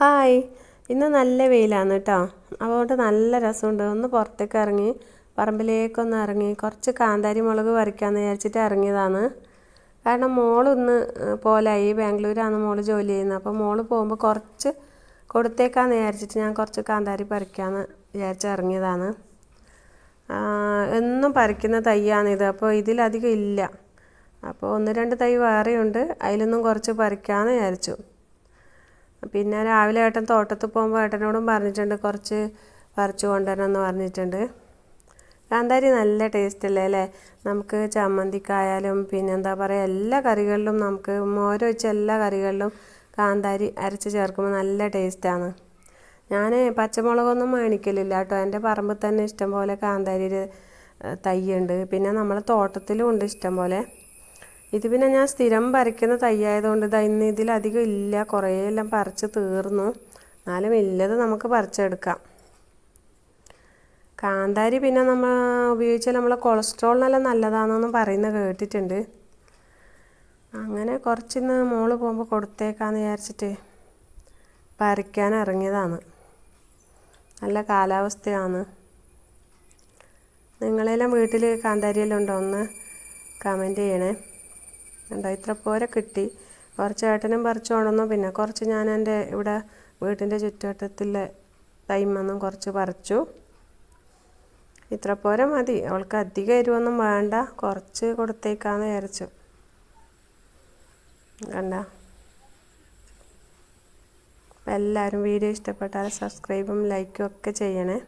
Hi, ഇന്ന് നല്ല വെയിലാണ് കേട്ടോ. അതുകൊണ്ട് നല്ല രസമുണ്ട്. ഒന്ന് പുറത്തേക്ക് ഇറങ്ങി പറമ്പിലേക്കൊന്ന് ഇറങ്ങി കുറച്ച് കാന്താരി മുളക് പറിക്കാമെന്ന് വിചാരിച്ചിട്ട് ഇറങ്ങിയതാണ്. കാരണം മോളൊന്ന് പോലായി, ബാംഗ്ലൂരാണ് മോള് ജോലി ചെയ്യുന്നത്. അപ്പോൾ മോള് പോകുമ്പോൾ കുറച്ച് കൊടുത്തേക്കാന്ന് വിചാരിച്ചിട്ട് ഞാൻ കുറച്ച് കാന്താരി പറിക്കാമെന്ന് വിചാരിച്ച് ഇറങ്ങിയതാണ്. എന്നും പറിക്കുന്ന തൈയാണിത്. അപ്പോൾ ഇതിലധികം ഇല്ല. അപ്പോൾ 1-2 തൈ വേറെയുണ്ട്. അതിലൊന്നും കുറച്ച് പറിക്കാമെന്ന് വിചാരിച്ചു. പിന്നെ രാവിലെ ഏട്ടൻ തോട്ടത്തിൽ പോകുമ്പോൾ ഏട്ടനോടും പറഞ്ഞിട്ടുണ്ട് കുറച്ച് പറിച്ചു കൊണ്ടുവരണമെന്ന് പറഞ്ഞിട്ടുണ്ട്. കാന്താരി നല്ല ടേസ്റ്റ് അല്ലേ അല്ലേ? നമുക്ക് ചമ്മന്തിക്കായാലും പിന്നെ എന്താ പറയുക, എല്ലാ കറികളിലും നമുക്ക് മോര് വെച്ച എല്ലാ കറികളിലും കാന്താരി അരച്ച് ചേർക്കുമ്പോൾ നല്ല ടേസ്റ്റാണ്. ഞാൻ പച്ചമുളകൊന്നും മേടിക്കലില്ല കേട്ടോ. എൻ്റെ പറമ്പിൽ തന്നെ ഇഷ്ടംപോലെ കാന്താരി തൈയുണ്ട്. പിന്നെ നമ്മളെ തോട്ടത്തിലും ഉണ്ട് ഇഷ്ടം പോലെ. ഇത് പിന്നെ ഞാൻ സ്ഥിരം പറിക്കുന്ന തൈയായതുകൊണ്ട് ഇന്ന് ഇതിലധികം ഇല്ല. കുറേ എല്ലാം പറിച്ച് തീർന്നു. എന്നാലും ഇല്ലത് നമുക്ക് പറിച്ചെടുക്കാം. കാന്താരി പിന്നെ നമ്മൾ ഉപയോഗിച്ചാൽ നമ്മളെ കൊളസ്ട്രോളിനെല്ലാം നല്ലതാണെന്നും പറയുന്നത് കേട്ടിട്ടുണ്ട്. അങ്ങനെ കുറച്ചിന്ന് മോള് പോകുമ്പോൾ കൊടുത്തേക്കാന്ന് വിചാരിച്ചിട്ട് പറിക്കാൻ ഇറങ്ങിയതാണ്. നല്ല കാലാവസ്ഥയാണ്. നിങ്ങളെല്ലാം വീട്ടിൽ കാന്താരിയെല്ലാം ഉണ്ടോ? ഒന്ന് കമൻറ്റ് ചെയ്യണേ. ഉണ്ടോ? ഇത്ര പോരെ കിട്ടി. കുറച്ച് ഏട്ടനും പറിച്ചു കൊണ്ടുവന്നു. പിന്നെ കുറച്ച് ഞാൻ എൻ്റെ ഇവിടെ വീട്ടിൻ്റെ ചുറ്റുവട്ടത്തിലെ തൈമൊന്നും കുറച്ച് പറിച്ചു. ഇത്ര പോരെ മതി. അവൾക്ക് അധികം എരിവൊന്നും വേണ്ട. കുറച്ച് കൊടുത്തേക്കാന്ന് വിചാരിച്ചു. കണ്ട, എല്ലാവരും വീഡിയോ ഇഷ്ടപ്പെട്ടാൽ സബ്സ്ക്രൈബും ലൈക്കും ഒക്കെ ചെയ്യണേ.